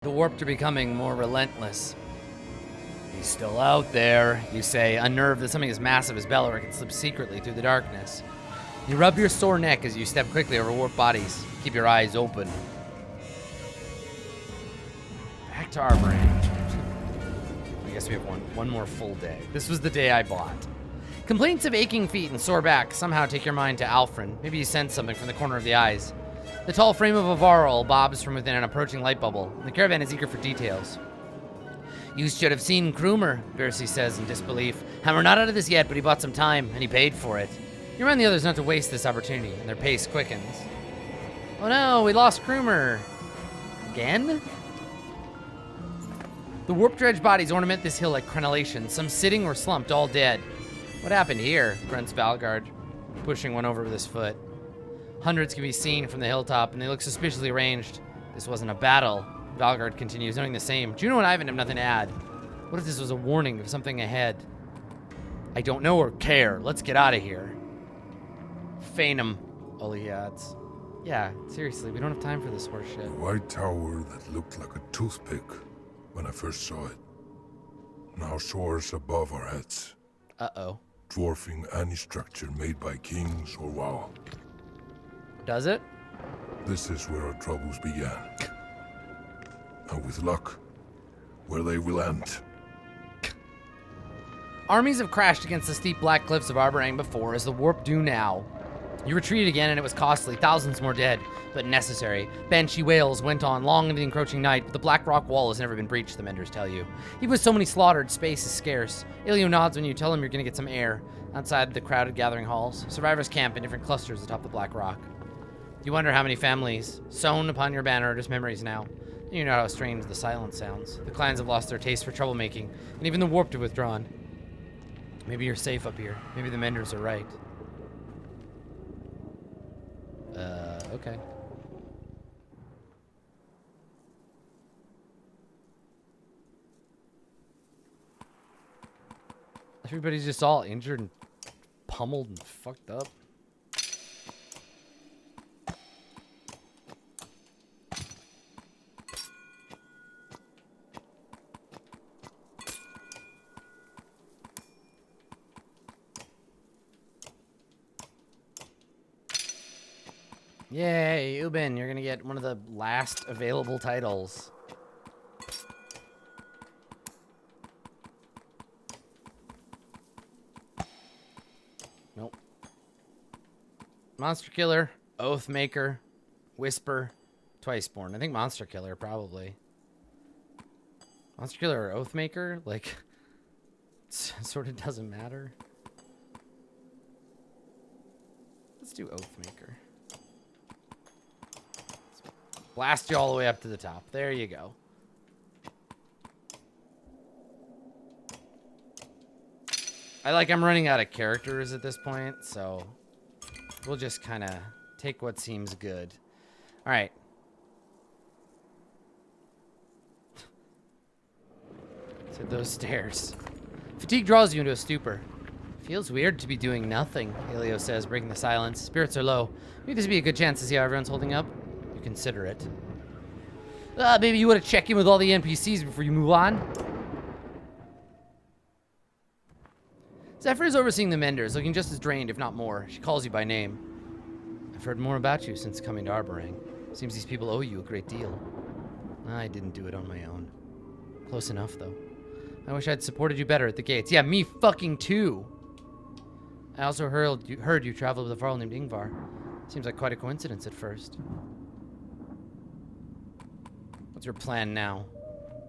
The warped are becoming more relentless. He's still out there, you say, unnerved that something as massive as Bellower can slip secretly through the darkness. You rub your sore neck as you step quickly over warped bodies. Keep your eyes open. Back to our branch. I guess we have one more full day. This was the day I bought. Complaints of aching feet and sore back somehow take your mind to Alfred. Maybe you sense something from the corner of the eyes. The tall frame of a Varl bobs from within an approaching light bubble. The caravan is eager for details. You should have seen Krumer, Bercy says in disbelief. And we're not out of this yet, but he bought some time, and he paid for it. You remind the others not to waste this opportunity, and their pace quickens. Oh no, we lost Krumer. Again? The warped dredge bodies ornament this hill like crenellations, some sitting or slumped, all dead. What happened here? Grunts Valgard, pushing one over with his foot. Hundreds can be seen from the hilltop, and they look suspiciously arranged. This wasn't a battle. Valgard continues, knowing the same. Juno and Ivan have nothing to add. What if this was a warning of something ahead? I don't know or care. Let's get out of here. Phanom, Oli adds. Yeah, seriously, we don't have time for this horse shit. A white tower that looked like a toothpick when I first saw it. Now soars above our heads. Uh-oh. Dwarfing any structure made by kings or WoW. Does it? This is where our troubles began. And with luck, where they will end. Armies have crashed against the steep black cliffs of Arborang before, as the warp do now. You retreated again, and it was costly, thousands more dead, but necessary. Banshee wails went on long into the encroaching night, but the black rock wall has never been breached, the Menders tell you. Even with so many slaughtered, space is scarce. Ilio nods when you tell him you're gonna get some air. Outside the crowded gathering halls, survivors camp in different clusters atop the black rock. You wonder how many families, sewn upon your banner, are just memories now. You know how strange the silence sounds. The clans have lost their taste for troublemaking, and even the warped have withdrawn. Maybe you're safe up here. Maybe the Menders are right. Okay. Everybody's just all injured and pummeled and fucked up. Yay, Ubin, you're gonna get one of the last available titles. Nope. Monster Killer, Oathmaker, Whisper, Twiceborn. I think Monster Killer, probably. Monster Killer or Oathmaker? Like, sort of doesn't matter. Let's do Oathmaker. Blast you all the way up to the top. There you go. I'm running out of characters at this point, so we'll just kind of take what seems good. All right. Let's hit those stairs. Fatigue draws you into a stupor. Feels weird to be doing nothing, Elio says, breaking the silence. Spirits are low. Maybe this would be a good chance to see how everyone's holding up. You consider it. Maybe you want to check in with all the NPCs before you move on. Zephyr is overseeing the Menders, looking just as drained, if not more. She calls you by name. I've heard more about you since coming to Arborang. Seems these people owe you a great deal. I didn't do it on my own. Close enough, though. I wish I'd supported you better at the gates. Yeah, me fucking too. I also heard you traveled with a Varl named Ingvar. Seems like quite a coincidence at first. What's your plan now?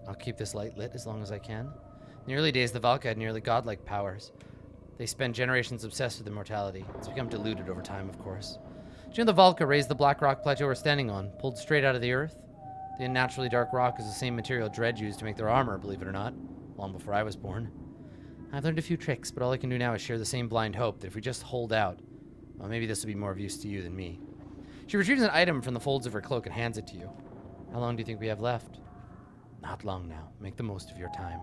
I'll keep this light lit as long as I can. In the early days, the Valka had nearly godlike powers. They spent generations obsessed with immortality. It's become diluted over time, of course. Do you know the Valka raised the black rock plateau we're standing on, pulled straight out of the earth? The unnaturally dark rock is the same material Dredge used to make their armor, believe it or not, long before I was born. I've learned a few tricks, but all I can do now is share the same blind hope that if we just hold out, well, maybe this will be more of use to you than me. She retrieves an item from the folds of her cloak and hands it to you. How long do you think we have left? Not long now. Make the most of your time.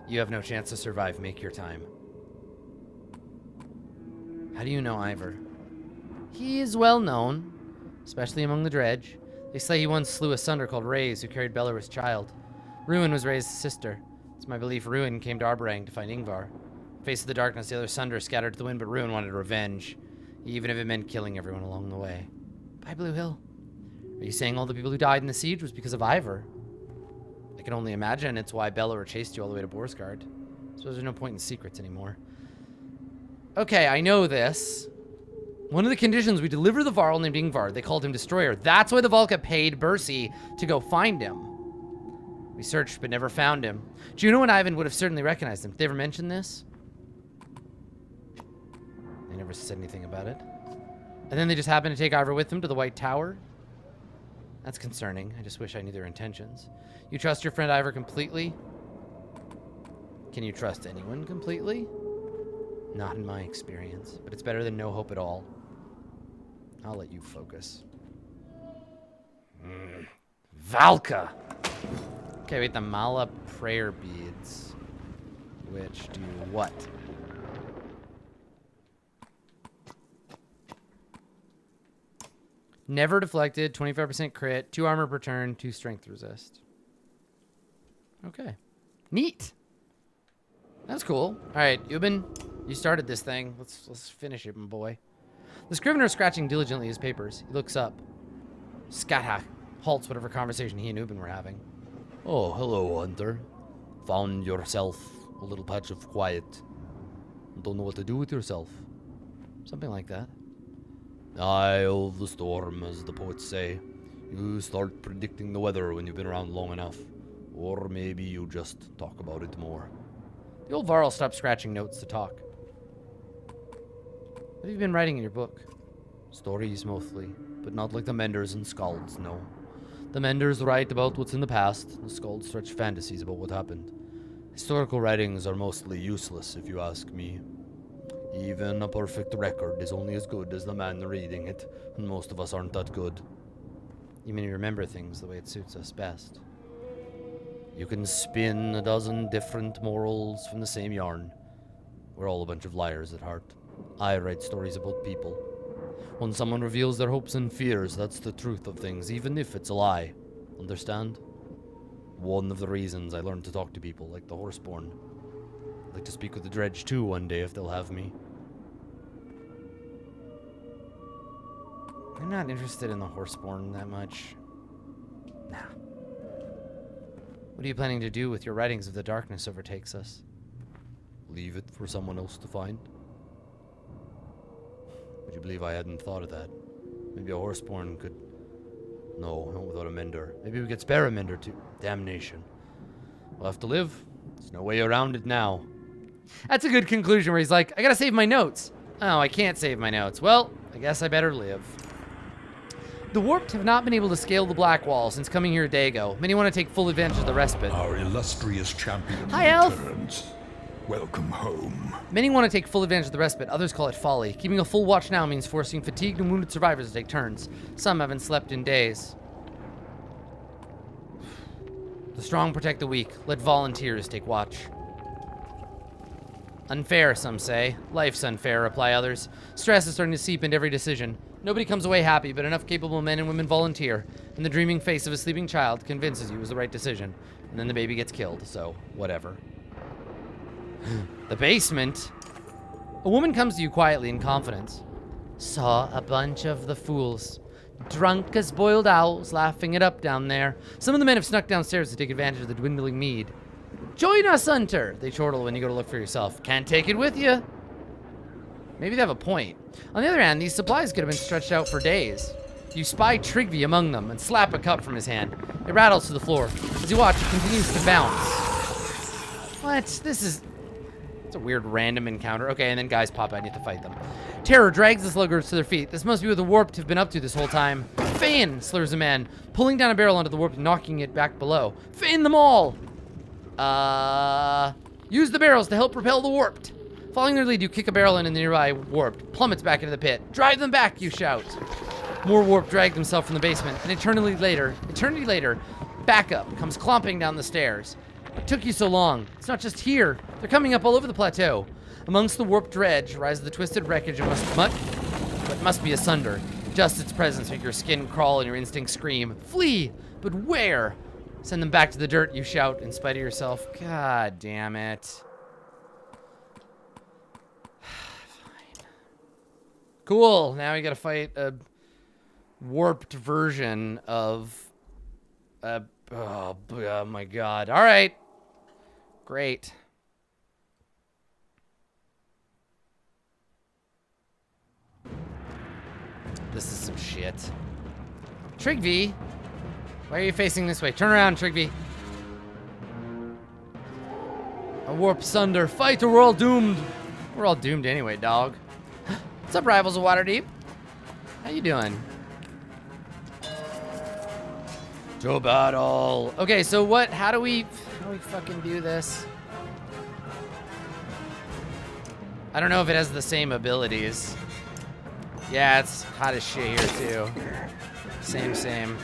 You have no chance to survive. Make your time. How do you know Iver? He is well known, especially among the Dredge. They say he once slew a sunder called Reyes who carried Belor's child. Ruin was Reyes' sister. It's my belief Ruin came to Arborang to find Ingvar. Face of the darkness, the other sunder scattered to the wind, but Ruin wanted revenge, even if it meant killing everyone along the way. Bye, Blue Hill. Are you saying all the people who died in the siege was because of Iver? I can only imagine it's why Belor chased you all the way to Borsgard. I suppose there's no point in secrets anymore. Okay, I know this. One of the conditions, we deliver the Varl named Ingvar. They called him Destroyer. That's why the Valka paid Bersi to go find him. We searched, but never found him. Juno and Ivan would have certainly recognized him. Did they ever mention this? They never said anything about it. And then they just happened to take Iver with them to the White Tower? That's concerning. I just wish I knew their intentions. You trust your friend Iver completely? Can you trust anyone completely? Not in my experience, but it's better than no hope at all. I'll let you focus. Valka! Okay, wait, the Mala prayer beads. Which do what? Never deflected, 25% crit, 2 armor per turn, 2 strength resist. Okay. Neat! That's cool. Alright, Ubin, you started this thing. Let's finish it, my boy. The scrivener is scratching diligently his papers. He looks up. Skathach halts whatever conversation he and Ubin were having. Oh, hello, Hunter. Found yourself a little patch of quiet. Don't know what to do with yourself. Something like that. Eye of the storm, as the poets say. You start predicting the weather when you've been around long enough. Or maybe you just talk about it more. The old Varl stopped scratching notes to talk. What have you been writing in your book? Stories mostly, but not like the Menders and Skalds, no. The Menders write about what's in the past, the Skalds stretch fantasies about what happened. Historical writings are mostly useless, if you ask me. Even a perfect record is only as good as the man reading it, and most of us aren't that good. You mean you remember things the way it suits us best? You can spin a dozen different morals from the same yarn. We're all a bunch of liars at heart. I write stories about people. When someone reveals their hopes and fears, that's the truth of things, even if it's a lie. Understand? One of the reasons I learned to talk to people, like the Horseborn. I'd like to speak with the Dredge too one day if they'll have me. I'm not interested in the Horseborn that much. Nah. What are you planning to do with your writings if the darkness overtakes us? Leave it for someone else to find. Would you believe I hadn't thought of that? Maybe a Horseborn could... No, not without a Mender. Maybe we could spare a Mender too. Damnation. We'll have to live. There's no way around it now. That's a good conclusion where he's like, I gotta save my notes. Oh, I can't save my notes. Well, I guess I better live. The Warped have not been able to scale the Black Wall since coming here a day ago. Many want to take full advantage of the respite. Our illustrious champion Hi, Elf. returns. Welcome home. Many want to take full advantage of the respite, others call it folly. Keeping a full watch now means forcing fatigued and wounded survivors to take turns. Some haven't slept in days. The strong protect the weak. Let volunteers take watch. Unfair, some say. Life's unfair, reply others. Stress is starting to seep into every decision. Nobody comes away happy, but enough capable men and women volunteer, and the dreaming face of a sleeping child convinces you it was the right decision. And then the baby gets killed, so whatever. The basement. A woman comes to you quietly in confidence. Saw a bunch of the fools. Drunk as boiled owls, laughing it up down there. Some of the men have snuck downstairs to take advantage of the dwindling mead. Join us, Hunter, they chortle when you go to look for yourself. Can't take it with you. Maybe they have a point. On the other hand, these supplies could have been stretched out for days. You spy Trigby among them and slap a cup from his hand. It rattles to the floor. As you watch, it continues to bounce. What? This is... It's a weird random encounter. Okay, and then guys pop out and you have to fight them. Terror drags the sluggers to their feet. This must be what the Warped have been up to this whole time. Feign, slurs a man, pulling down a barrel onto the Warped and knocking it back below. Feign them all! Use the barrels to help propel the Warped. Following their lead, you kick a barrel in the nearby Warped. Plummets back into the pit. Drive them back, you shout. More Warped drag themselves from the basement, and eternity later, backup comes clomping down the stairs. What took you so long? It's not just here. They're coming up all over the plateau. Amongst the Warped dredge rises the twisted wreckage of what must be asunder. Just its presence make your skin crawl and your instincts scream. Flee! But where? Send them back to the dirt, you shout, in spite of yourself. God damn it. Fine. Cool, now we gotta fight a warped version of... oh my god. Alright. Great. This is some shit. Trigby, why are you facing this way? Turn around, Trigby. A warp sunder. Fight or we're all doomed. We're all doomed anyway, dog. What's up, rivals of Waterdeep? How you doing? To battle. Okay, so what? How do we fucking do this? I don't know if it has the same abilities. Yeah, it's hot as shit here too. Same.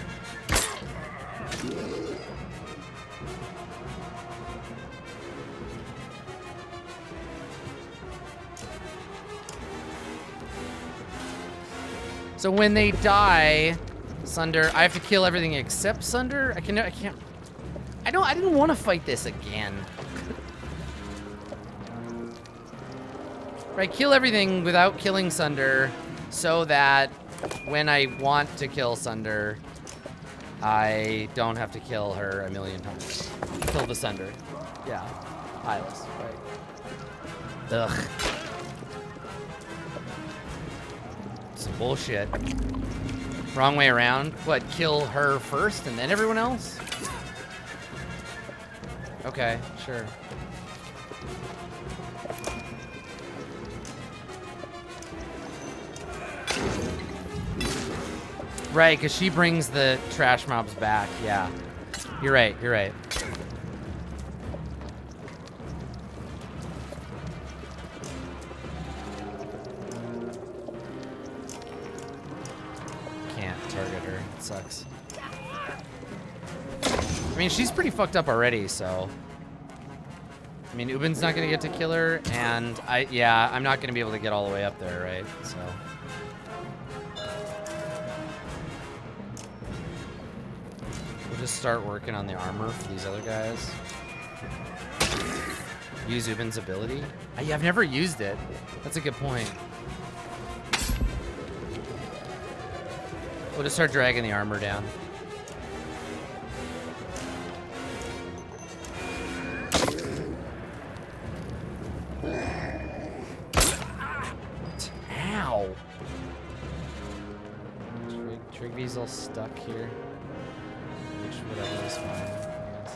So when they die, Sunder, I have to kill everything except Sunder? I can't. I didn't want to fight this again. Right, kill everything without killing Sunder so that when I want to kill Sunder, I don't have to kill her a million times. Kill the Sunder. Yeah. Eyeless, right. Ugh. Some bullshit. Wrong way around. What, kill her first and then everyone else? Okay, sure. Right, because she brings the trash mobs back. Yeah. You're right. Can't target her. It sucks. I mean, she's pretty fucked up already, so... I mean, Ubin's not gonna get to kill her, and I'm not gonna be able to get all the way up there, right? So... just start working on the armor for these other guys. Use Ubin's ability? Yeah, I've never used it. That's a good point. We'll just start dragging the armor down. Ow! Trigby's all stuck here. Whatever is fine, I guess.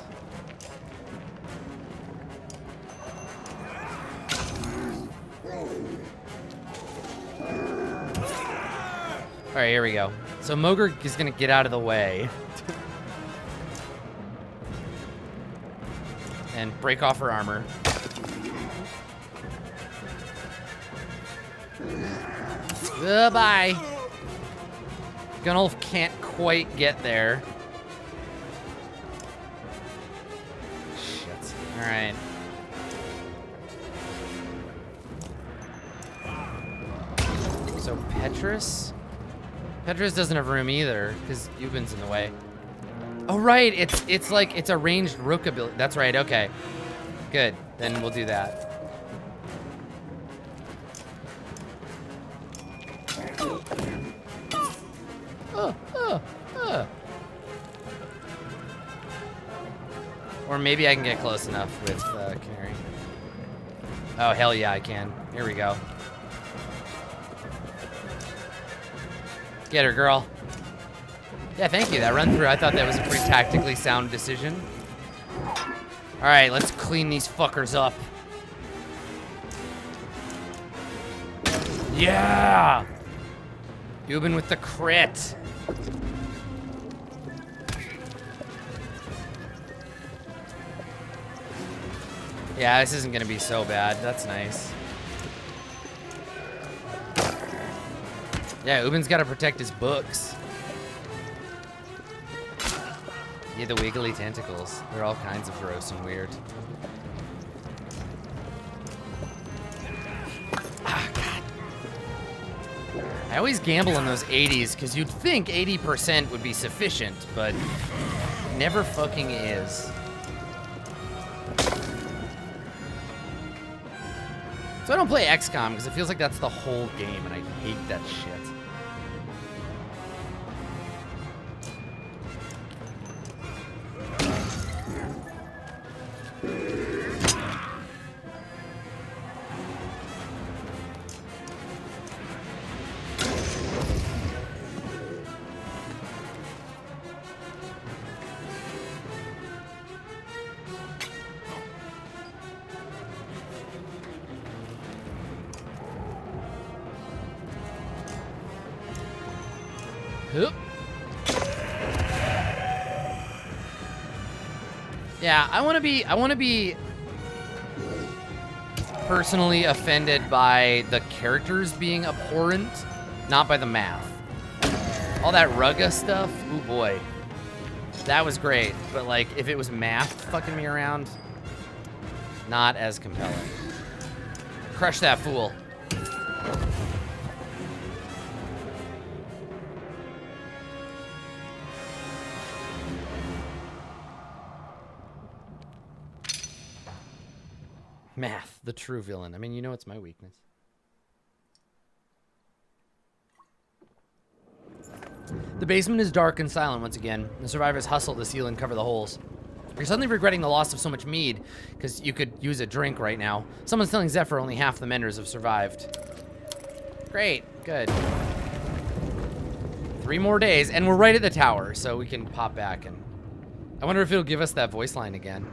Alright, here we go. So Mogre is gonna get out of the way. And break off her armor. Goodbye. Gunnulf can't quite get there. All right. So Petrus doesn't have room either because Ubin's in the way. Oh right, it's like it's a ranged rook ability. That's right. Okay, good. Then we'll do that. Or maybe I can get close enough with Canary. Oh, hell yeah, I can. Here we go. Get her, girl. Yeah, thank you. That run through, I thought that was a pretty tactically sound decision. All right, let's clean these fuckers up. Yeah! Ubin with the crit. Yeah, this isn't gonna be so bad. That's nice. Yeah, Ubin's gotta protect his books. Yeah, the wiggly tentacles. They're all kinds of gross and weird. Ah, God. I always gamble on those 80s because you'd think 80% would be sufficient, but never fucking is. So I don't play XCOM because it feels like that's the whole game, and I hate that shit. Oop. Yeah, I want to be personally offended by the characters being abhorrent, not by the math. All that Rugga stuff, ooh boy. That was great, but like if it was math fucking me around, not as compelling. Crush that fool. Math, the true villain. I mean, you know it's my weakness. The basement is dark and silent once again. The survivors hustle to seal and cover the holes. You're suddenly regretting the loss of so much mead, because you could use a drink right now. Someone's telling Zephyr only half the menders have survived. Great, good. 3 more days, and we're right at the tower, so we can pop back, and I wonder if it'll give us that voice line again.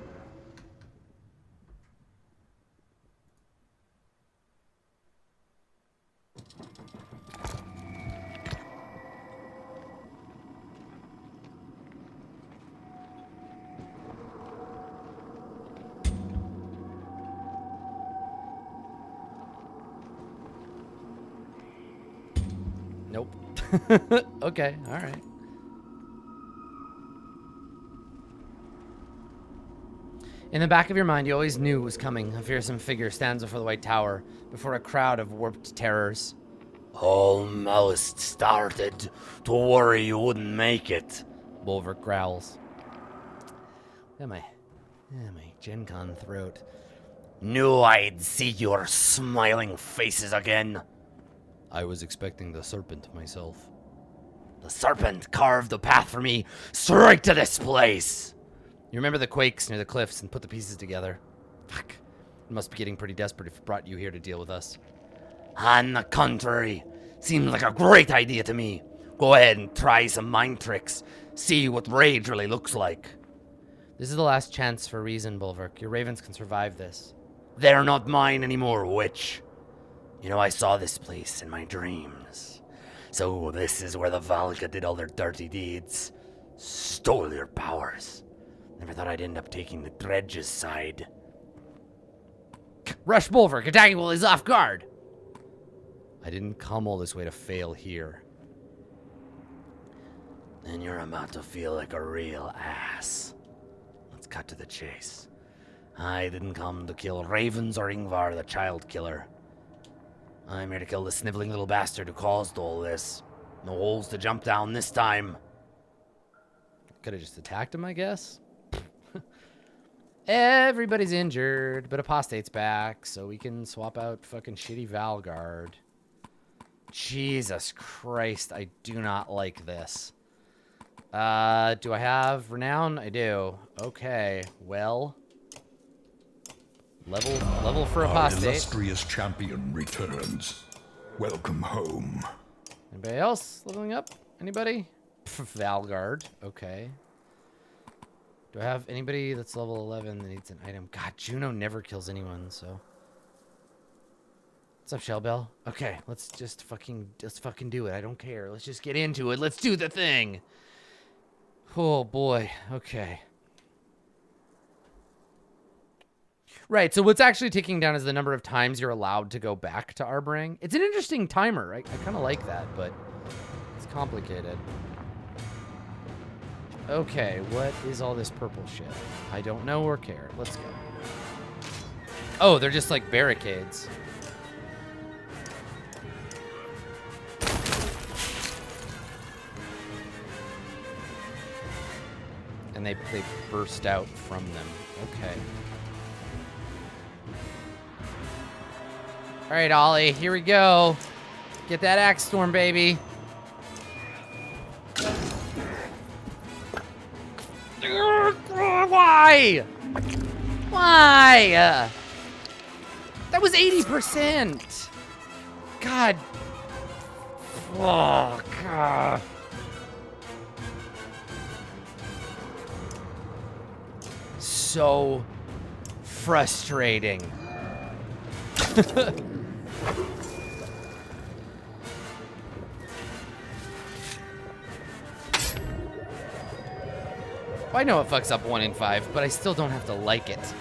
Nope. Okay, all right. In the back of your mind, you always knew it was coming. A fearsome figure stands before the White Tower, before a crowd of warped terrors. Almost started to worry you wouldn't make it. Bolvar growls. My Gen Con throat. Knew I'd see your smiling faces again. I was expecting the serpent myself. The serpent carved the path for me straight to this place. You remember the quakes near the cliffs and put the pieces together. Fuck. It must be getting pretty desperate if it brought you here to deal with us. On the contrary, seems like a great idea to me. Go ahead and try some mind tricks. See what rage really looks like. This is the last chance for reason, Bolvar. Your ravens can survive this. They're not mine anymore, witch. You know, I saw this place in my dreams. So this is where the Valka did all their dirty deeds. Stole your powers. Never thought I'd end up taking the Dredge's side. Rush Bolvar, attacking while he's off guard. I didn't come all this way to fail here. Then you're about to feel like a real ass. Let's cut to the chase. I didn't come to kill ravens or Ingvar, the child killer. I'm here to kill the sniveling little bastard who caused all this. No holes to jump down this time. Could have just attacked him, I guess. Everybody's injured, but Apostate's back, so we can swap out fucking shitty Valguard. Jesus Christ, I do not like this. Do I have Renown? I do. Okay, well. Level for Apostate. Our illustrious champion returns. Welcome home. Anybody else leveling up? Anybody? Valguard. Okay. Do I have anybody that's level 11 that needs an item? God, Juno never kills anyone, so. What's up, Shellbell? Okay, let's fucking do it. I don't care. Let's just get into it. Let's do the thing. Oh boy. Okay. Right, so what's actually ticking down is the number of times you're allowed to go back to Arborang. It's an interesting timer. I kind of like that, but it's complicated. Okay, what is all this purple shit? I don't know or care. Let's go. Oh, they're just like barricades. and they burst out from them. Okay. All right, Ollie, here we go. Get that axe storm, baby. Why? Why? That was 80%. God. Oh, God. So frustrating. I know it fucks up 1 in 5, but I still don't have to like it.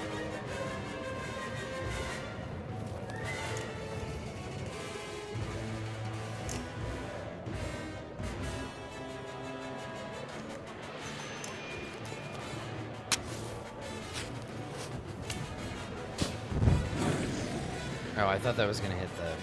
Oh, I thought that was gonna hit the... Okay.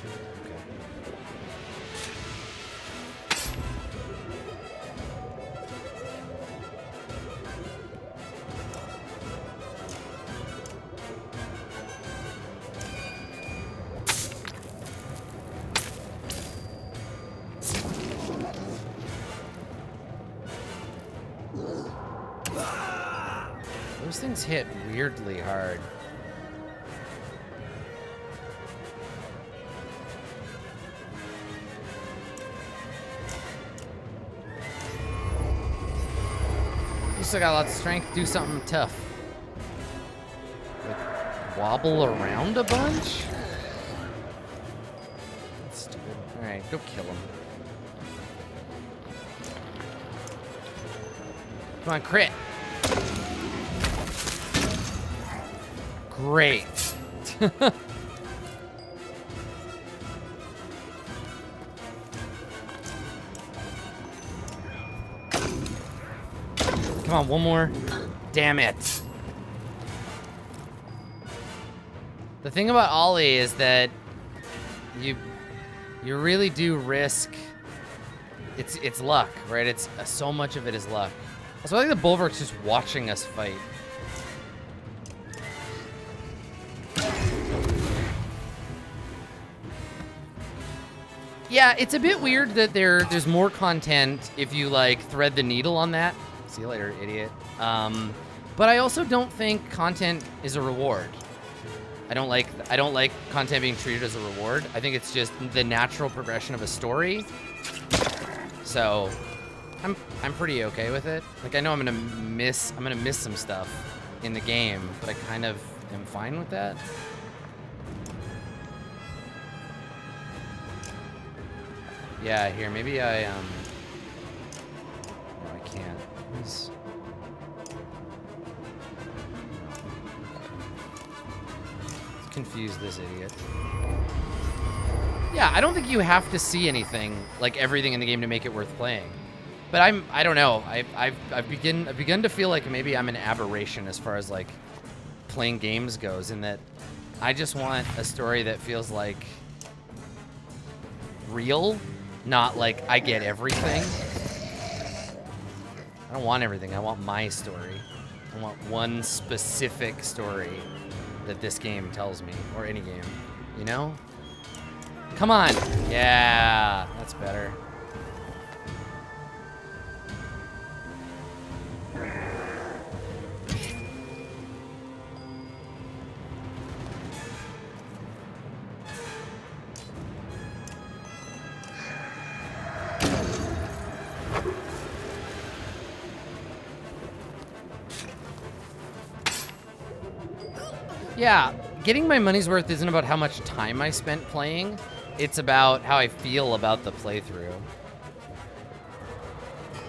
Those things hit weirdly hard. You still got lots of strength. Do something tough. Like, wobble around a bunch? That's stupid. Alright, go kill him. Come on, crit. Great. Come on, one more. Damn it. The thing about Ollie is that you really do risk. It's luck, right? It's so much of it is luck. So I think the Bulwark's just watching us fight. Yeah, it's a bit weird that there's more content if you like thread the needle on that. See you later, idiot. But I also don't think content is a reward. I don't like content being treated as a reward. I think it's just the natural progression of a story. So I'm pretty okay with it. Like I know I'm gonna miss some stuff in the game, but I kind of am fine with that. Yeah, here, maybe no, I can't. Let's confuse this idiot. Yeah, I don't think you have to see anything, like everything in the game to make it worth playing. But I don't know. I've begun to feel like maybe I'm an aberration as far as like playing games goes, in that I just want a story that feels like real, not like I get everything. I don't want everything. I want my story. I want one specific story that this game tells me, or any game, you know? Come on. Yeah, that's better. Yeah, getting my money's worth isn't about how much time I spent playing. It's about how I feel about the playthrough.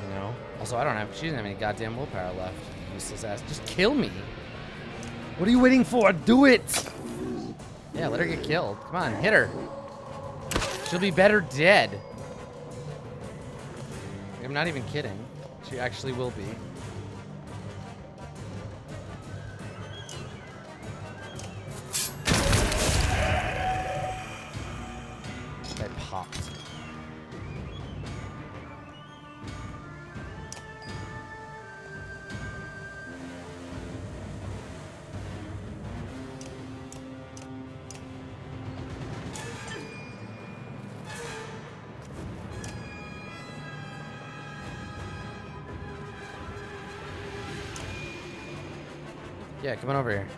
You know? Also, she doesn't have any goddamn willpower left. Useless ass. Just kill me. What are you waiting for? Do it! Yeah, let her get killed. Come on, hit her. She'll be better dead. I'm not even kidding. She actually will be. Popped. Yeah, come on over here.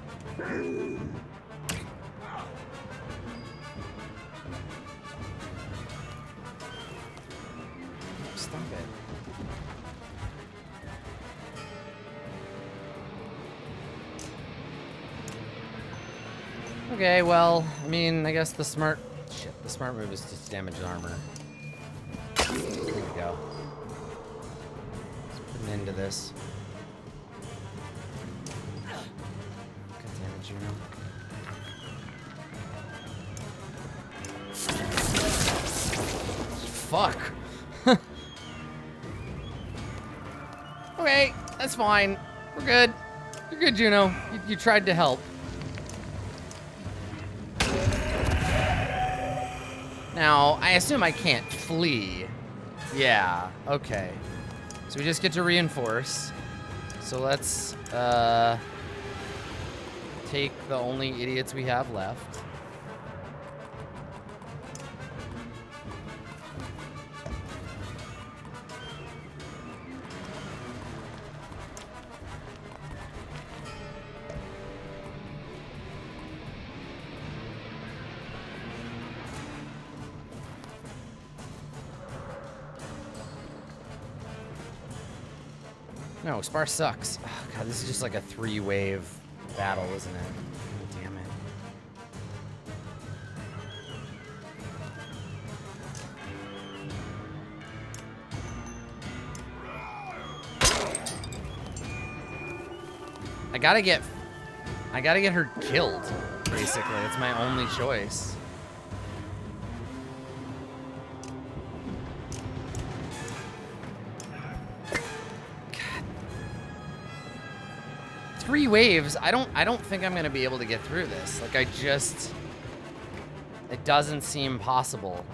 Stop it. Okay, well, I mean, I guess the smart move is just damage armor. There we go. Let's put an end to this. God damn it, Juno. Fuck. Okay, that's fine. We're good. You're good, Juno. You tried to help. Now, I assume I can't flee. Yeah, okay. So we just get to reinforce. So let's take the only idiots we have left. No, Spar sucks. Oh, God, this is just like a 3-wave battle, isn't it? Oh, damn it. I gotta get her killed, basically. It's my only choice. God. 3 waves. I don't think I'm gonna be able to get through this. Like, it doesn't seem possible.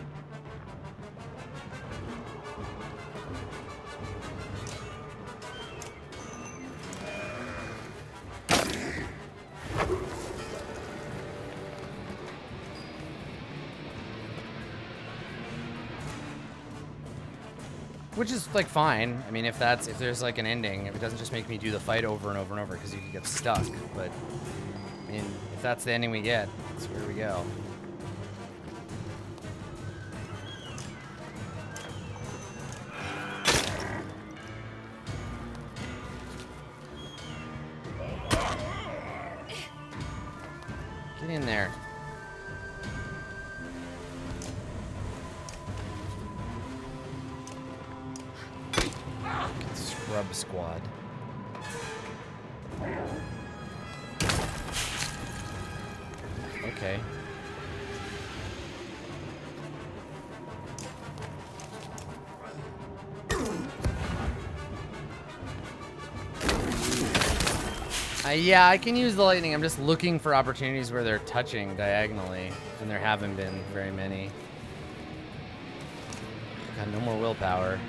Which is like fine. I mean, if there's like an ending, if it doesn't just make me do the fight over and over and over because you can get stuck. But I mean, if that's the ending we get, that's where we go. Get in there. Scrub squad. Okay. Yeah, I can use the lightning. I'm just looking for opportunities where they're touching diagonally, and there haven't been very many. Got no more willpower.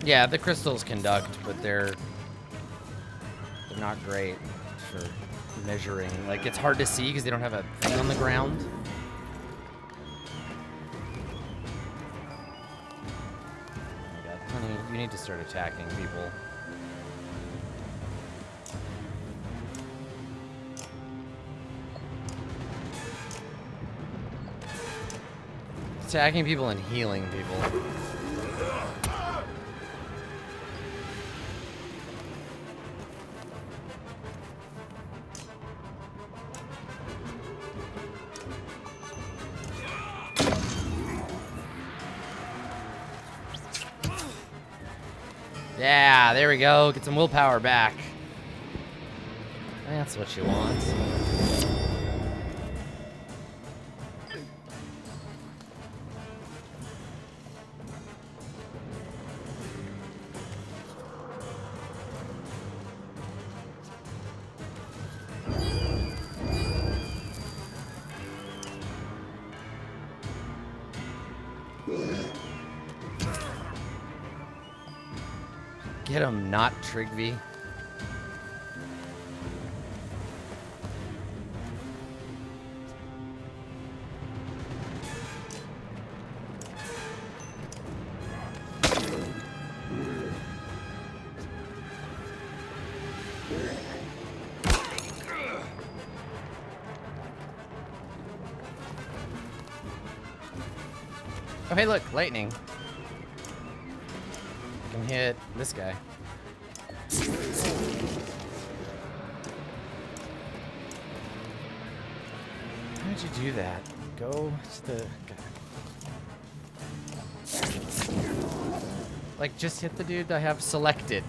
Yeah, the crystals conduct, but they're not great for measuring. Like, it's hard to see because they don't have a thing on the ground. Oh my God, honey, you need to start attacking people. Attacking people and healing people. Yeah, there we go. Get some willpower back. That's what you want. Get him, not Trigby. Oh, hey, look, lightning. I can hit this guy. How did you do that? Go to the... Like, just hit the dude I have selected.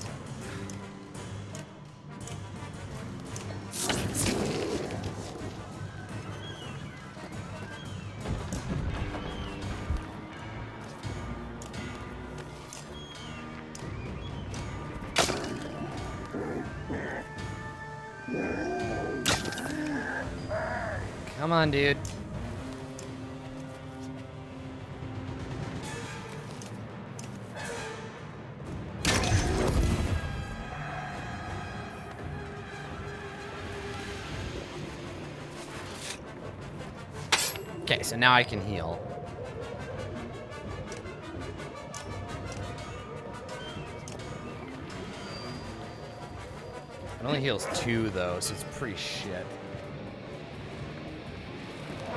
Come on, dude. Okay, so now I can heal. It only heals 2 though, so it's pretty shit.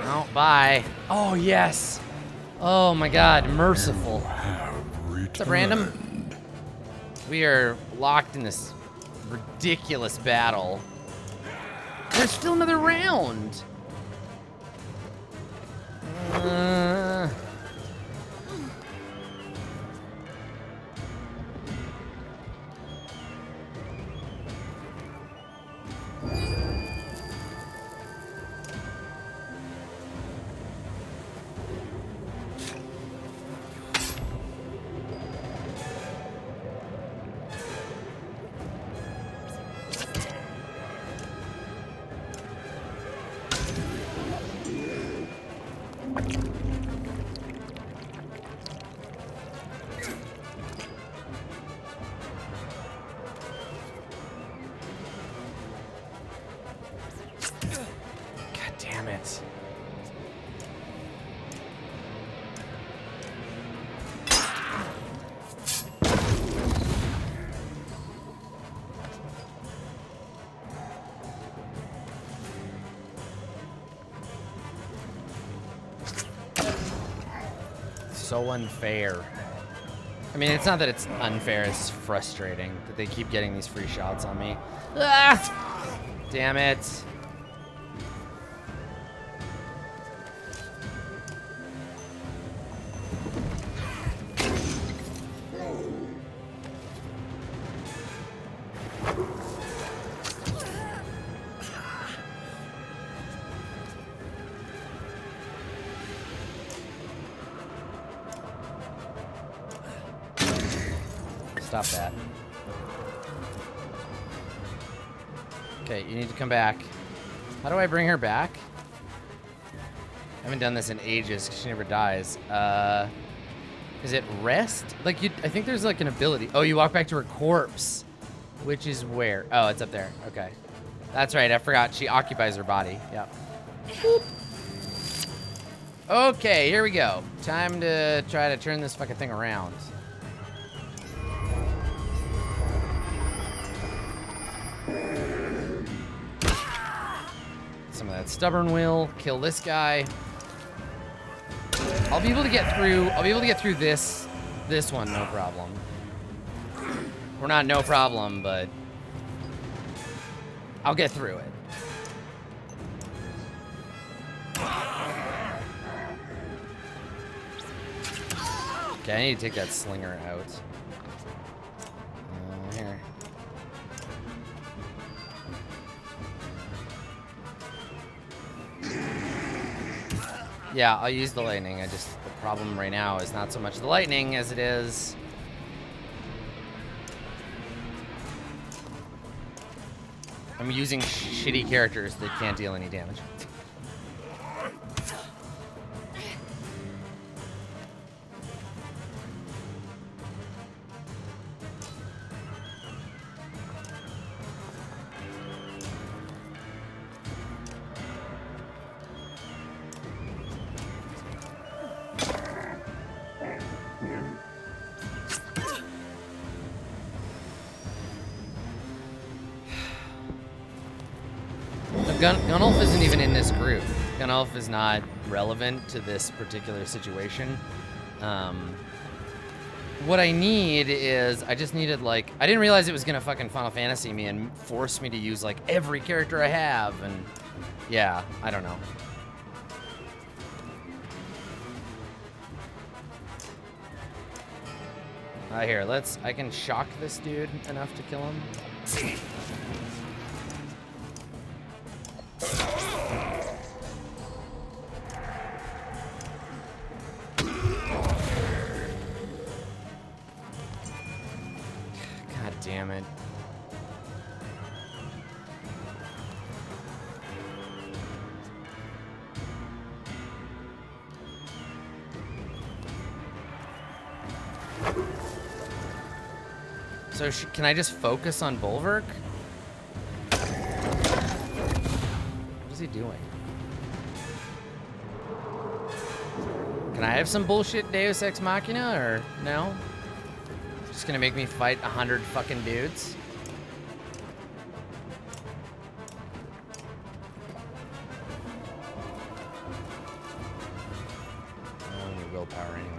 Oh, bye. Oh, yes. Oh my god, merciful. What's up, random? We are locked in this ridiculous battle. There's still another round. Damn it. So unfair. I mean, it's not that it's unfair, it's frustrating that they keep getting these free shots on me. Ah! Damn it. Stop that. Okay, you need to come back. How do I bring her back? I haven't done this in ages because she never dies. Is it rest? Like, I think there's like an ability. Oh, you walk back to her corpse. Which is where? Oh, it's up there. Okay. That's right, I forgot. She occupies her body. Yep. Boop. Okay, here we go. Time to try to turn this fucking thing around. Some of that stubborn will. Kill this guy. I'll be able to get through this one, no problem. We're not no problem, but I'll get through it. Okay, I need to take that slinger out. Here. Yeah, I'll use the lightning. The problem right now is not so much the lightning as it is I'm using shitty characters that can't deal any damage. Gunulf isn't even in this group. Gunulf is not relevant to this particular situation. What I need is, I just needed, like, I didn't realize it was gonna fucking Final Fantasy me and force me to use, like, every character I have, and yeah, I don't know. Here, I can shock this dude enough to kill him. God damn it. So can I just focus on Bolvar? What is he doing? Can I have some bullshit Deus Ex Machina, or no? Just gonna make me fight 100 fucking dudes? I don't need willpower anyways.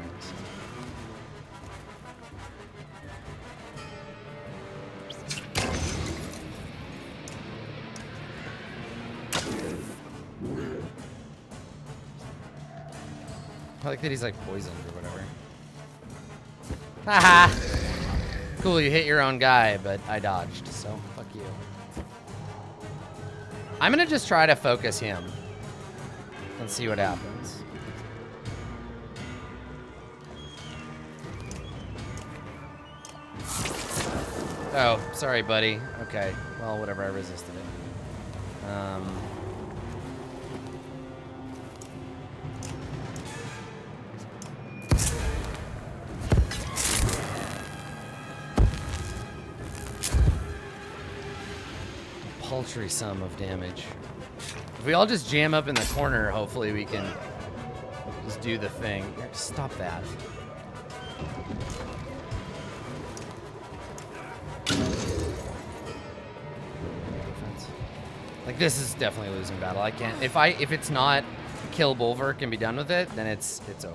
I like that he's like poisoned or whatever. Haha! Cool, you hit your own guy, but I dodged, so fuck you. I'm gonna just try to focus him and see what happens. Oh, sorry, buddy. Okay, well, whatever, I resisted it. Paltry sum of damage. If we all just jam up in the corner, hopefully we can just do the thing. Here, stop that. Like, this is definitely a losing battle. I can't, if it's not kill Bolvar and be done with it, then it's over.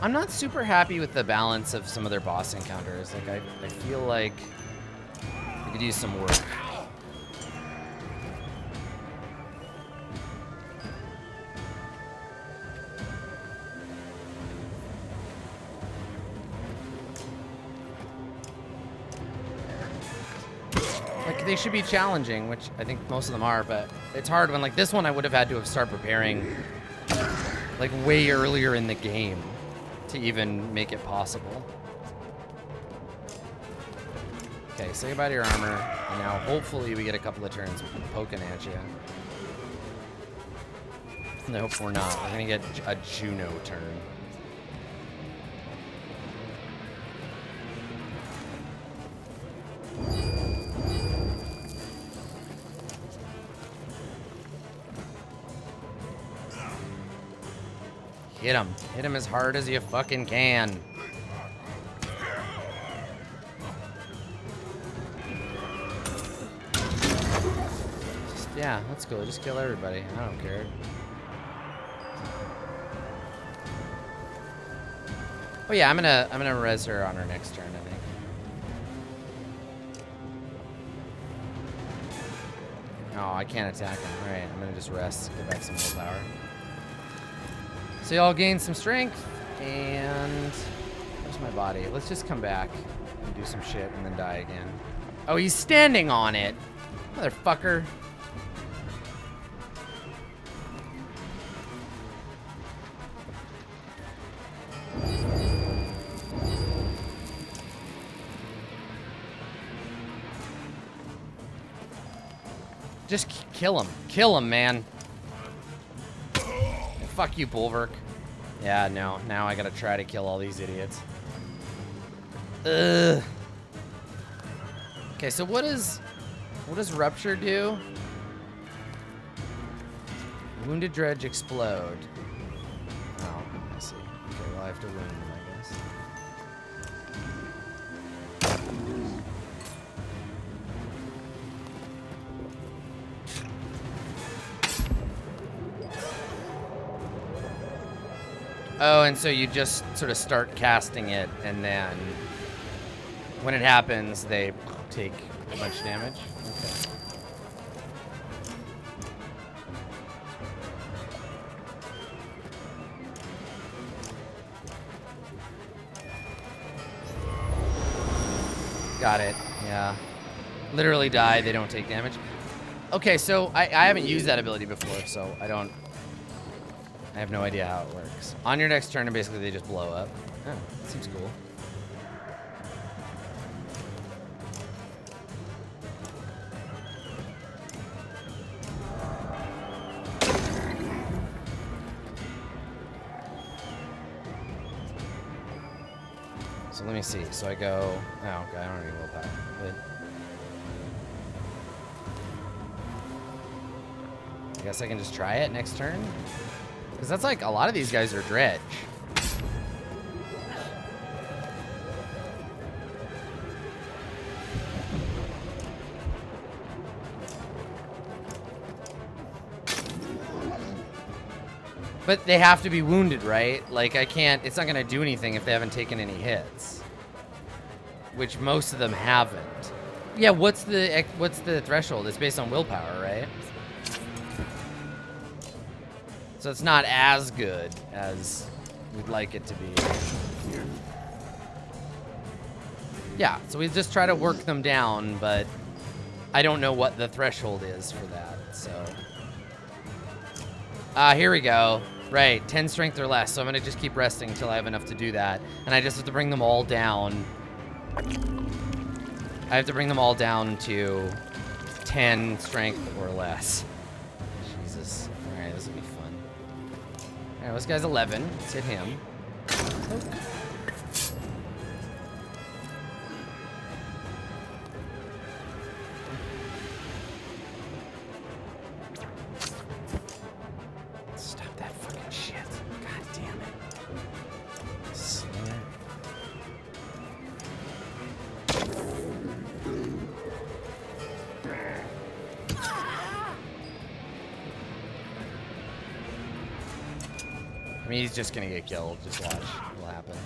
I'm not super happy with the balance of some of their boss encounters. Like, I feel like I could use some work. Like, they should be challenging, which I think most of them are, but it's hard when, like, this one I would have had to have started preparing, like, way earlier in the game to even make it possible. Okay, say goodbye to your armor, and now hopefully we get a couple of turns poking at you. And I hope we're not. We're gonna get a Juno turn. Hit him. Hit him as hard as you fucking can. Yeah, that's cool. Just kill everybody. I don't care. Oh yeah, I'm gonna res her on her next turn, I think. Oh, I can't attack him. Alright, I'm gonna just rest, get back some willpower. So y'all gain some strength, and where's my body? Let's just come back and do some shit and then die again. Oh, he's standing on it. Motherfucker. Just kill him. Kill him, man. Fuck you, Bolvar. Yeah, no. Now I gotta try to kill all these idiots. Ugh. Okay, so what does Rupture do? Wounded Dredge explode. Oh, I see. Okay, well I have to wound him, I guess. Oh, and so you just sort of start casting it, and then when it happens, they take a bunch of damage. Okay. Got it. Yeah. Literally die, they don't take damage. Okay, so I haven't used that ability before, so I have no idea how it works. On your next turn, basically they just blow up. Oh, that seems cool. So let me see. So I go. Oh, okay, I don't have any willpower. But I guess I can just try it next turn. Because that's like a lot of these guys are dredge. But they have to be wounded, right? Like, I can't... It's not going to do anything if they haven't taken any hits. Which most of them haven't. Yeah, what's the threshold? It's based on willpower, right? So it's not as good as we'd like it to be. Yeah, so we just try to work them down, but I don't know what the threshold is for that, so... here we go. Right, 10 strength or less, so I'm gonna just keep resting until I have enough to do that. And I just have to bring them all down. I have to bring them all down to 10 strength or less. Jesus. Alright, this will be fun. Alright, this guy's 11. Let's hit him. Stop that fucking shit. God damn it. Slayer. I mean, he's just gonna get killed. Just watch. What'll happen.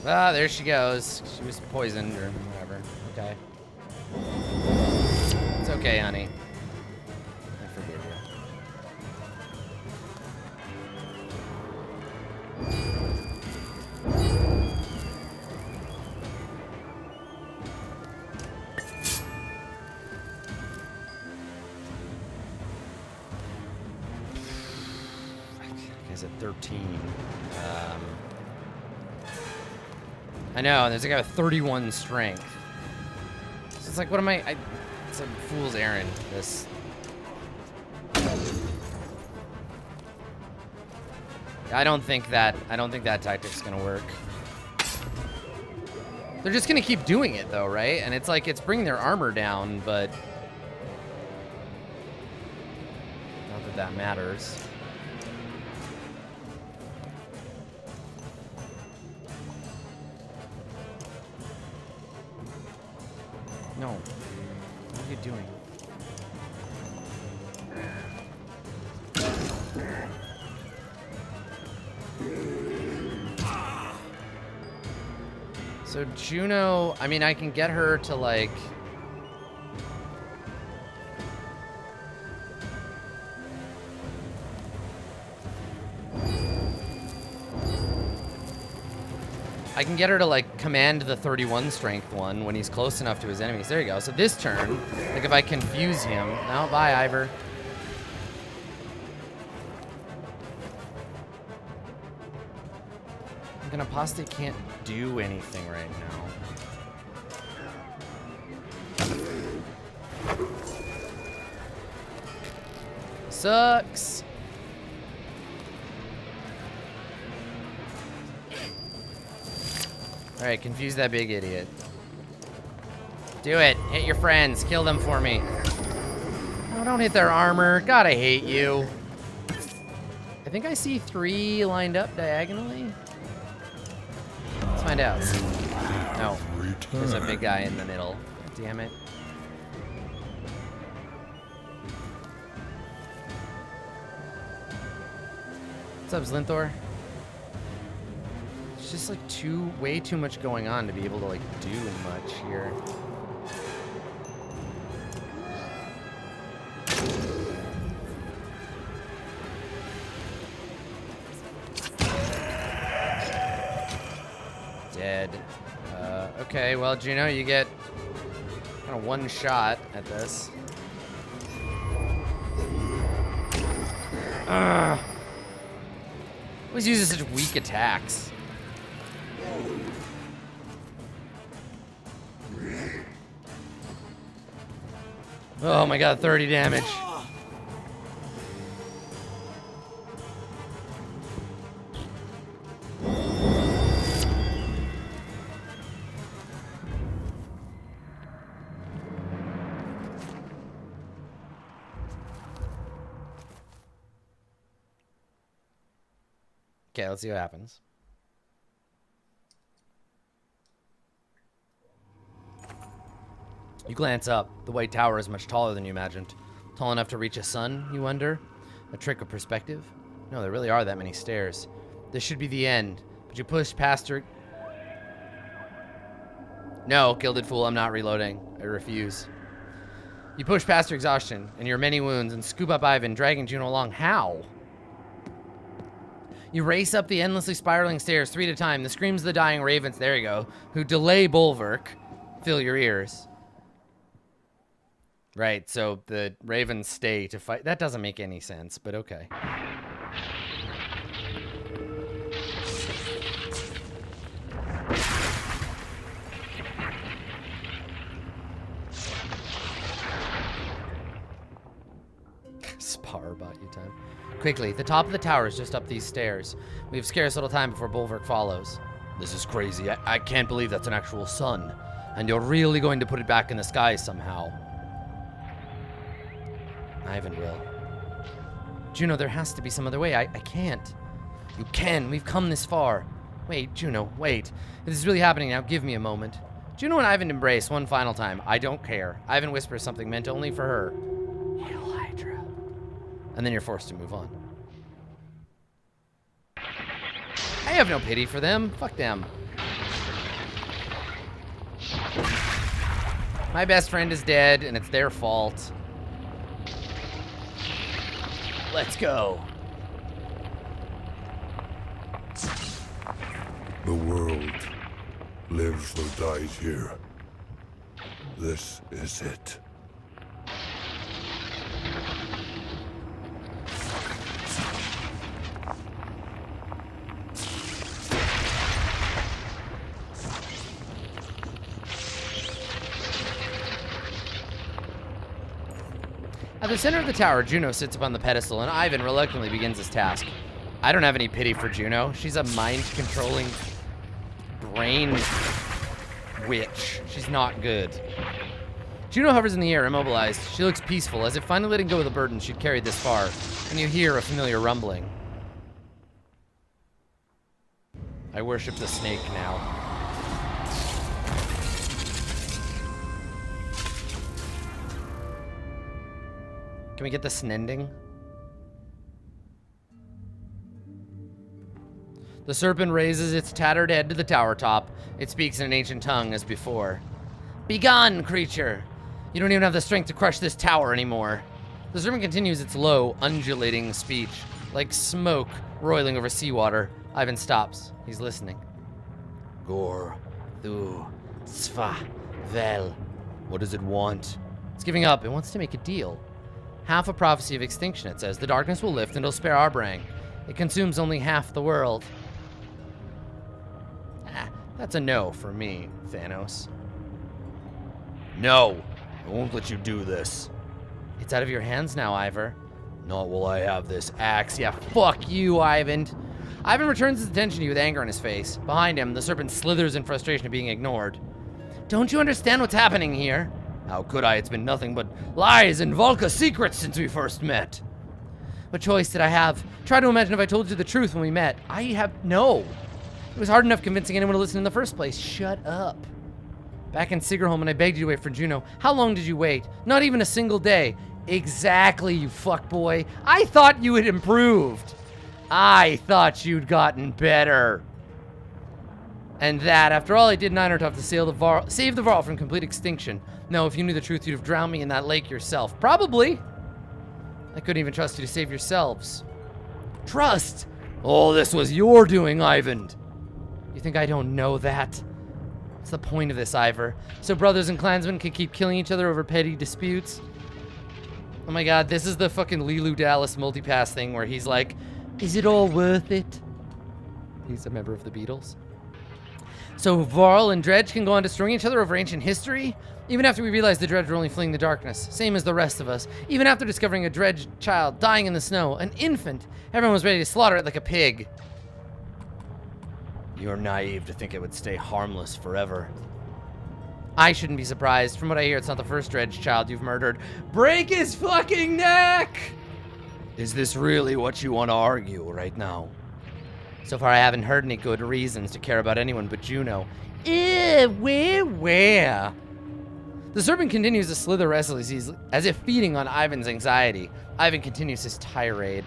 Ah, there she goes. She was poisoned or whatever. Okay. It's okay, honey. I forgive you. He's at 13. I know, there's a guy with 31 strength. So it's like, what am I it's a fool's errand, this. I don't think that tactic's gonna work. They're just gonna keep doing it though, right? And it's like, it's bringing their armor down, but not that that matters. No. What are you doing? So Juno, I mean, I can get her to like... I can get her to like command the 31 strength one when he's close enough to his enemies. There you go. So this turn, like if I confuse him, no, bye Iver. Like an apostate can't do anything right now. Sucks. Alright, confuse that big idiot. Do it. Hit your friends. Kill them for me. Oh, don't hit their armor. God, I hate you. I think I see 3 lined up diagonally. Let's find out. No. There's a big guy in the middle. God damn it. What's up, Zlinthor? It's just like way too much going on to be able to like do much here. Dead. Okay, well, Juno, you get kind of one shot at this. Always uses such weak attacks. Oh my god, 30 damage. Okay, let's see what happens. You glance up. The White Tower is much taller than you imagined. Tall enough to reach a sun, you wonder? A trick of perspective? No, there really are that many stairs. This should be the end, but you push past her. No, gilded fool, I'm not reloading. I refuse. You push past her exhaustion and your many wounds and scoop up Ivan, dragging Juno along. How? You race up the endlessly spiraling stairs 3 at a time. The screams of the dying ravens, there you go, who delay Bolvar, fill your ears. Right, so the ravens stay to fight. That doesn't make any sense, but okay. Spar bought you time. Quickly, the top of the tower is just up these stairs. We have scarce little time before Bolvar follows. This is crazy. I can't believe that's an actual sun. And you're really going to put it back in the sky somehow. Ivan will. Juno, there has to be some other way. I can't. You can. We've come this far. Wait, Juno, wait. If this is really happening now, give me a moment. Juno and Ivan embrace one final time. I don't care. Ivan whispers something meant only for her. Hail Hydra. And then you're forced to move on. I have no pity for them. Fuck them. My best friend is dead, and it's their fault. Let's go. The world lives or dies here. This is it. At the center of the tower, Juno sits upon the pedestal, and Ivan reluctantly begins his task. I don't have any pity for Juno. She's a mind-controlling brain witch. She's not good. Juno hovers in the air, immobilized. She looks peaceful, as if finally letting go of the burden she'd carried this far, and you hear a familiar rumbling. I worship the snake now. Can we get the snending? The serpent raises its tattered head to the tower top. It speaks in an ancient tongue as before. Begone, creature! You don't even have the strength to crush this tower anymore. The serpent continues its low, undulating speech, like smoke roiling over seawater. Ivan stops. He's listening. Gor, thu, sva, vel. What does it want? It's giving up. It wants to make a deal. Half a prophecy of extinction, it says. The darkness will lift and it'll spare our brang. It consumes only half the world. That's a no for me, Thanos. No, I won't let you do this. It's out of your hands now, Iver. Not while I have this axe. Yeah, fuck you, Ivan. Ivan returns his attention to you with anger on his face. Behind him, the serpent slithers in frustration of being ignored. Don't you understand what's happening here? How could I? It's been nothing but lies and Volca secrets since we first met. What choice did I have? Try to imagine if I told you the truth when we met. I have no. It was hard enough convincing anyone to listen in the first place. Shut up. Back in Sigerholm when I begged you to wait for Juno. How long did you wait? Not even a single day. Exactly, you fuckboy. I thought you had improved. I thought you'd gotten better. And that, after all I did in Einertoft to save the Varl from complete extinction. No, if you knew the truth, you'd have drowned me in that lake yourself. Probably. I couldn't even trust you to save yourselves. Trust? Oh, this was your doing, Ivan. You think I don't know that? What's the point of this, Iver? So brothers and clansmen can keep killing each other over petty disputes? Oh my god, this is the fucking Lilu Dallas multipass thing where he's like, is it all worth it? He's a member of the Beatles. So Varl and Dredge can go on destroying each other over ancient history? Even after we realized the Dredge were only fleeing the darkness, same as the rest of us. Even after discovering a Dredge child dying in the snow, an infant, everyone was ready to slaughter it like a pig. You're naive to think it would stay harmless forever. I shouldn't be surprised. From what I hear, it's not the first Dredge child you've murdered. Break his fucking neck! Is this really what you want to argue right now? So far, I haven't heard any good reasons to care about anyone but Juno. Where? The serpent continues to slither restlessly, as if feeding on Ivan's anxiety. Ivan continues his tirade.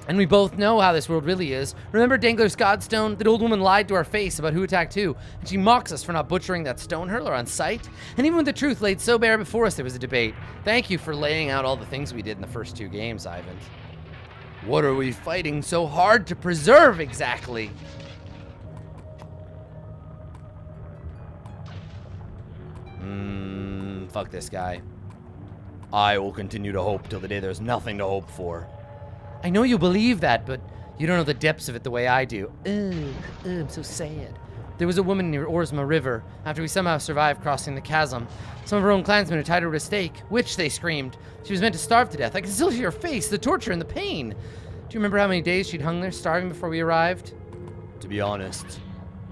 And we both know how this world really is. Remember Dangler's Godstone? That old woman lied to our face about who attacked who, and she mocks us for not butchering that stone hurler on sight. And even with the truth laid so bare before us, there was a debate. Thank you for laying out all the things we did in the first 2 games, Ivan. What are we fighting so hard to preserve exactly? Fuck this guy. I will continue to hope till the day there's nothing to hope for. I know you believe that, but you don't know the depths of it the way I do. I'm so sad. There was a woman near Orsma River, after we somehow survived crossing the chasm. Some of her own clansmen had tied her to a stake, which, they screamed. She was meant to starve to death. I can still see her face, the torture and the pain. Do you remember how many days she'd hung there starving before we arrived? To be honest,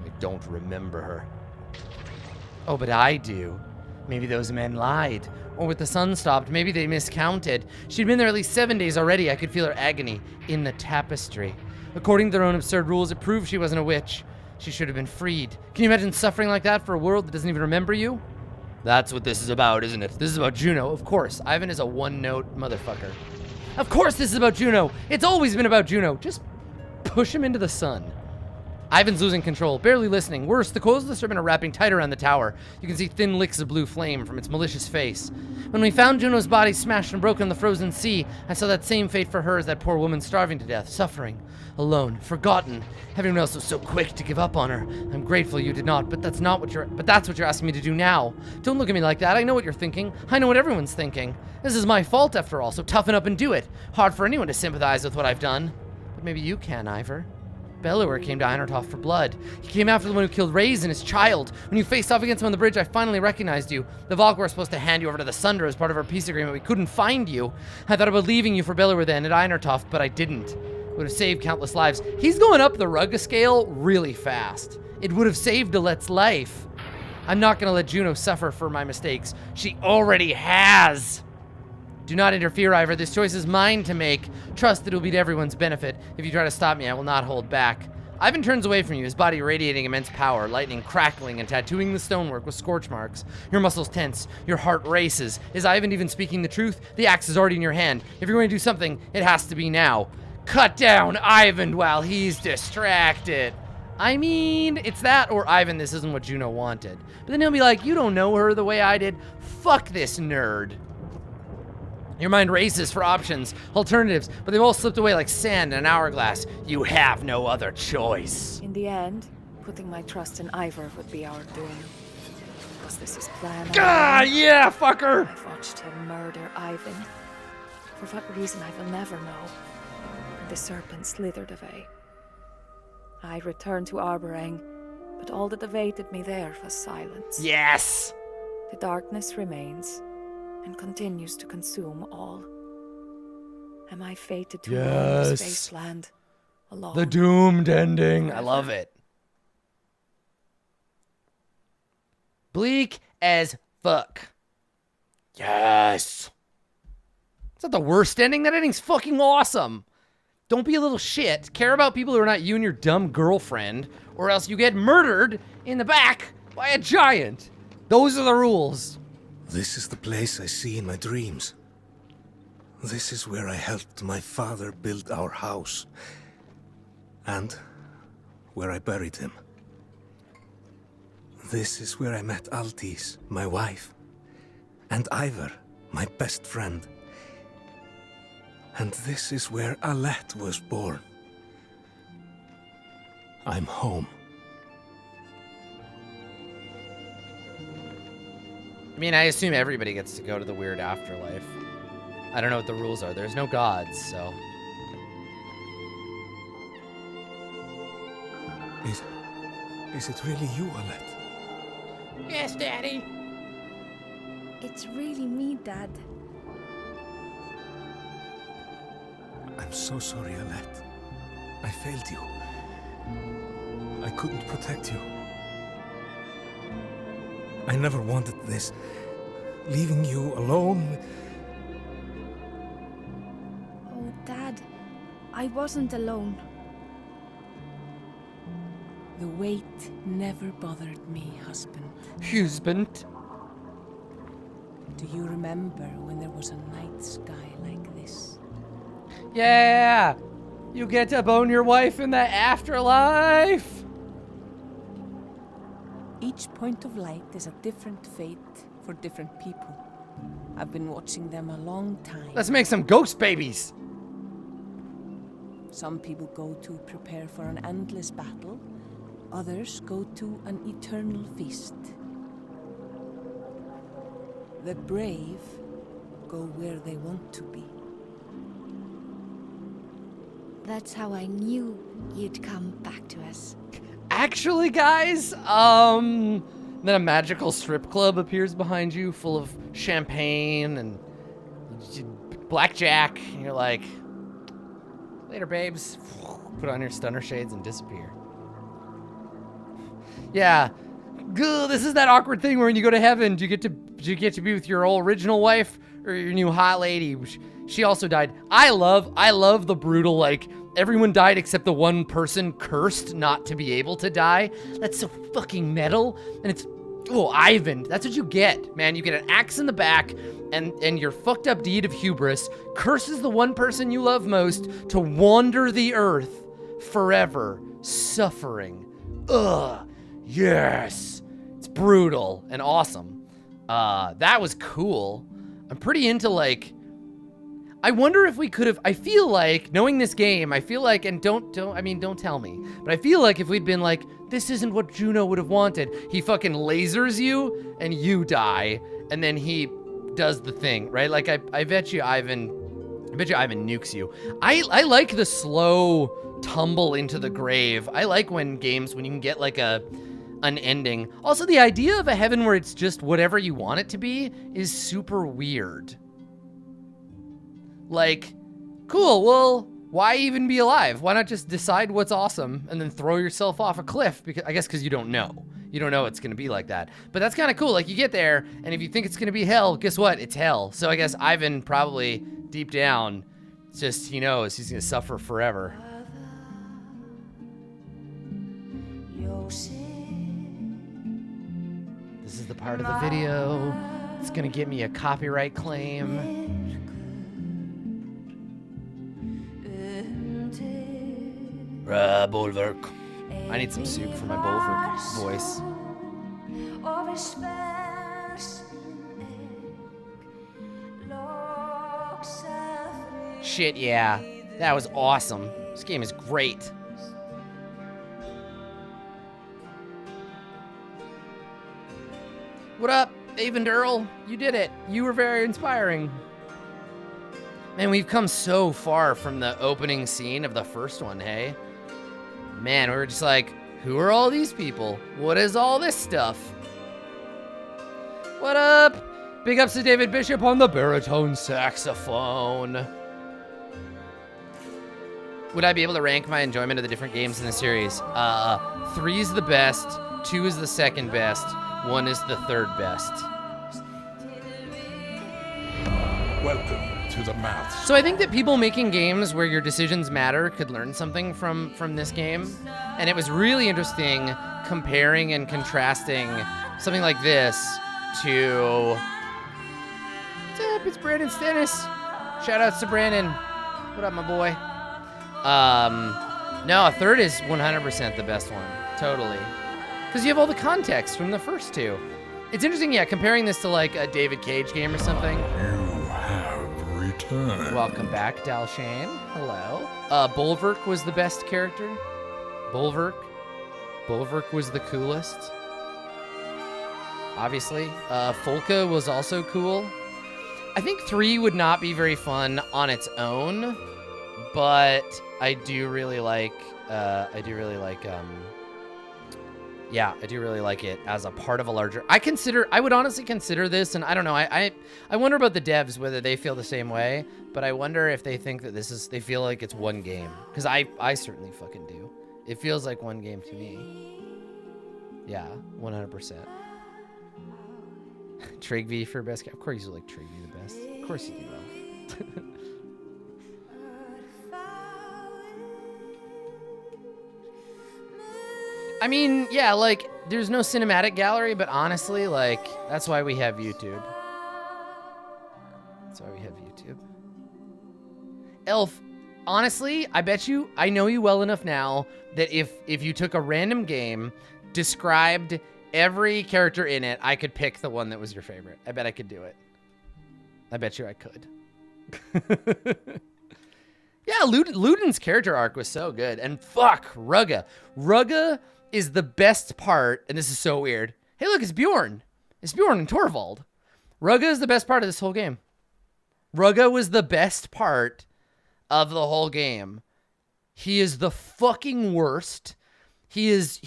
I don't remember her. Oh, but I do. Maybe those men lied. Or with the sun stopped, maybe they miscounted. She'd been there at least 7 days already. I could feel her agony in the tapestry. According to their own absurd rules, it proved she wasn't a witch. She should have been freed. Can you imagine suffering like that for a world that doesn't even remember you? That's what this is about, isn't it? This is about Juno, of course. Ivan is a one-note motherfucker. Of course this is about Juno. It's always been about Juno. Just push him into the sun. Ivan's losing control, barely listening. Worse, the coils of the serpent are wrapping tight around the tower. You can see thin licks of blue flame from its malicious face. When we found Juno's body smashed and broken in the frozen sea, I saw that same fate for her as that poor woman starving to death, suffering, alone, forgotten. Everyone else was so quick to give up on her. I'm grateful you did not, but that's what you're asking me to do now. Don't look at me like that. I know what you're thinking. I know what everyone's thinking. This is my fault after all, so toughen up and do it. Hard for anyone to sympathize with what I've done. But maybe you can, Iver. Bellower came to Einertoft for blood. He came after the one who killed Raiz and his child. When you faced off against him on the bridge, I finally recognized you. The Valkyr were supposed to hand you over to the Sunder as part of our peace agreement. We couldn't find you. I thought about leaving you for Bellower then at Einertoft, but I didn't. It would have saved countless lives. He's going up the rug scale really fast. It would have saved Alette's life. I'm not going to let Juno suffer for my mistakes. She already has. Do not interfere, Iver. This choice is mine to make. Trust that it will be to everyone's benefit. If you try to stop me, I will not hold back. Ivan turns away from you, his body radiating immense power, lightning crackling and tattooing the stonework with scorch marks. Your muscles tense. Your heart races. Is Ivan even speaking the truth? The axe is already in your hand. If you're going to do something, it has to be now. Cut down Ivan while he's distracted. I mean, it's that or Ivan, this isn't what Juno wanted. But then he'll be like, you don't know her the way I did. Fuck this nerd. Your mind races for options, alternatives, but they've all slipped away like sand in an hourglass. You have no other choice. In the end, putting my trust in Iver would be our doom. Was this his plan? Ah, yeah, fucker! I've watched him murder Ivan. For what reason I will never know. And the serpent slithered away. I returned to Arborang, but all that awaited me there was silence. Yes! The darkness remains and continues to consume all. Am I fated to roam this wasteland alone? The doomed ending. Forever. I love it. Bleak as fuck. Yes. It's not the worst ending. That ending's fucking awesome. Don't be a little shit. Care about people who are not you and your dumb girlfriend, or else you get murdered in the back by a giant. Those are the rules. This is the place I see in my dreams. This is where I helped my father build our house. And where I buried him. This is where I met Altis, my wife. And Iver, my best friend. And this is where Alette was born. I'm home. I mean, I assume everybody gets to go to the weird afterlife. I don't know what the rules are. There's no gods, so... Is it really you, Alette? Yes, Daddy. It's really me, Dad. I'm so sorry, Alette. I failed you. I couldn't protect you. I never wanted this. Leaving you alone. Oh, Dad. I wasn't alone. The weight never bothered me, husband. Husband. Do you remember when there was a night sky like this? Yeah! You get to bone your wife in the afterlife! Each point of light is a different fate for different people. I've been watching them a long time. Let's make some ghost babies! Some people go to prepare for an endless battle. Others go to an eternal feast. The brave go where they want to be. That's how I knew you'd come back to us. Actually, guys, then a magical strip club appears behind you full of champagne and blackjack. And you're like, later, babes. Put on your stunner shades and disappear. Yeah. Good. This is that awkward thing where when you go to heaven, do you get to be with your old original wife or your new hot lady? She also died. I love the brutal, like, everyone died except the one person cursed not to be able to die. That's so fucking metal. And it's, oh, Ivan. That's what you get, man. You get an axe in the back and your fucked up deed of hubris curses the one person you love most to wander the earth forever, suffering. Ugh. Yes. It's brutal and awesome. That was cool. I'm pretty into, like, I wonder if we could have, I feel like, knowing this game, I feel like, and don't tell me, but I feel like if we'd been like, this isn't what Juno would have wanted. He fucking lasers you and you die, and then he does the thing, right? Like, I bet you Ivan nukes you. I like the slow tumble into the grave. I like when you can get like an ending. Also, the idea of a heaven where it's just whatever you want it to be is super weird. Like, cool, well, why even be alive? Why not just decide what's awesome and then throw yourself off a cliff? Because you don't know. You don't know it's gonna be like that. But that's kind of cool. Like, you get there, and if you think it's gonna be hell, guess what? It's hell. So I guess Ivan probably, deep down, just, he knows he's gonna suffer forever. This is the part of the video that's gonna get me a copyright claim. Bolvar. I need some soup for my Bolvar voice. Shit, yeah. That was awesome. This game is great. What up, Avendurl? You did it. You were very inspiring. Man, we've come so far from the opening scene of the first one, hey? Man, we were just like, who are all these people? What is all this stuff? What up? Big ups to David Bishop on the baritone saxophone. Would I be able to rank my enjoyment of the different games in the series? 3 is the best, 2 is the second best, 1 is the third best. Welcome to the maths. So I think that people making games where your decisions matter could learn something from this game. And it was really interesting comparing and contrasting something like this to... What's up? It's Brandon Stennis. Shout outs to Brandon. What up, my boy? No, a third is 100% the best one. Totally. Because you have all the context from the first two. It's interesting, yeah, comparing this to like a David Cage game or something. You have returned. Welcome back, Dalshane. Hello. Bolvark was the best character. Bolvark was the coolest. Obviously. Folka was also cool. I think 3 would not be very fun on its own, but I do really like it as a part of a larger. I would honestly consider this, and I don't know, I wonder about the devs, whether they feel the same way, but I wonder if they think that they feel like it's one game. Because I certainly fucking do. It feels like one game to me. Yeah, 100%. Trigby for best. Of course you like Trigby the best. Of course you do. I mean, yeah, like, there's no cinematic gallery, but honestly, like, that's why we have YouTube. That's why we have YouTube. Elf, honestly, I know you well enough now that if you took a random game, described every character in it, I could pick the one that was your favorite. I bet I could do it. I bet you I could. Yeah, Ludin's character arc was so good. And fuck, Rugga. Rugga is the best part, and this is so weird. Hey, look, it's Bjorn. It's Bjorn and Torvald. Rugga is the best part of this whole game. Rugga was the best part of the whole game. He is the fucking worst. He is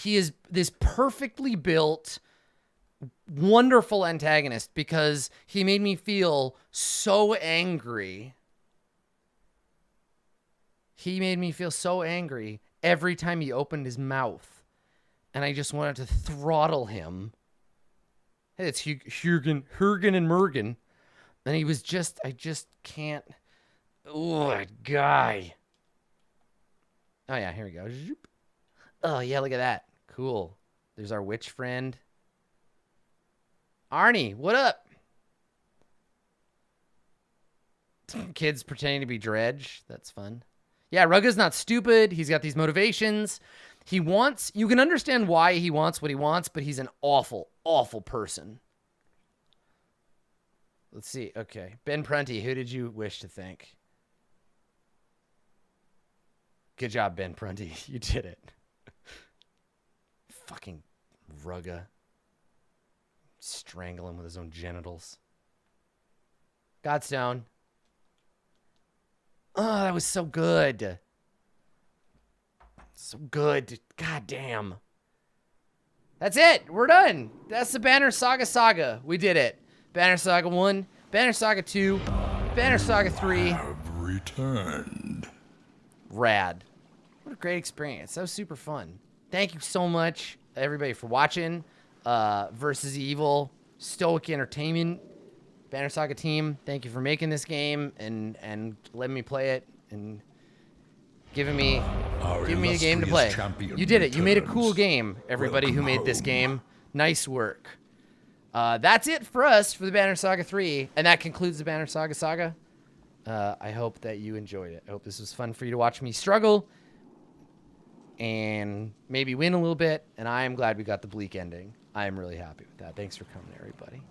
this perfectly built, wonderful antagonist because he made me feel so angry. He made me feel so angry every time he opened his mouth. And I just wanted to throttle him. Hey, it's Hurgen and Mergen. And he was I just can't. Oh, that guy. Oh, yeah, here we go. Oh, yeah, look at that. Cool. There's our witch friend. Arnie, what up? Kids pretending to be Dredge. That's fun. Yeah, Rugga's not stupid. He's got these motivations. You can understand why he wants what he wants, but he's an awful, awful person. Let's see. Okay. Ben Prunty, who did you wish to thank? Good job, Ben Prunty. You did it. Fucking Rugga. Strangle him with his own genitals. Godstone. Oh, that was so good. So good. God damn. That's it. We're done. That's the Banner Saga. We did it. Banner Saga 1, Banner Saga 2, Banner Saga 3. Have returned. Rad. What a great experience. That was super fun. Thank you so much, everybody, for watching. Versus Evil, Stoic Entertainment, Banner Saga team. Thank you for making this game and letting me play it and giving me a game to play. You did it. You made a cool game, everybody who made this game. Nice work. That's it for us for the Banner Saga 3, and that concludes the Banner Saga. I hope that you enjoyed it. I hope this was fun for you to watch me struggle and maybe win a little bit, and I am glad we got the bleak ending. I am really happy with that. Thanks for coming, everybody.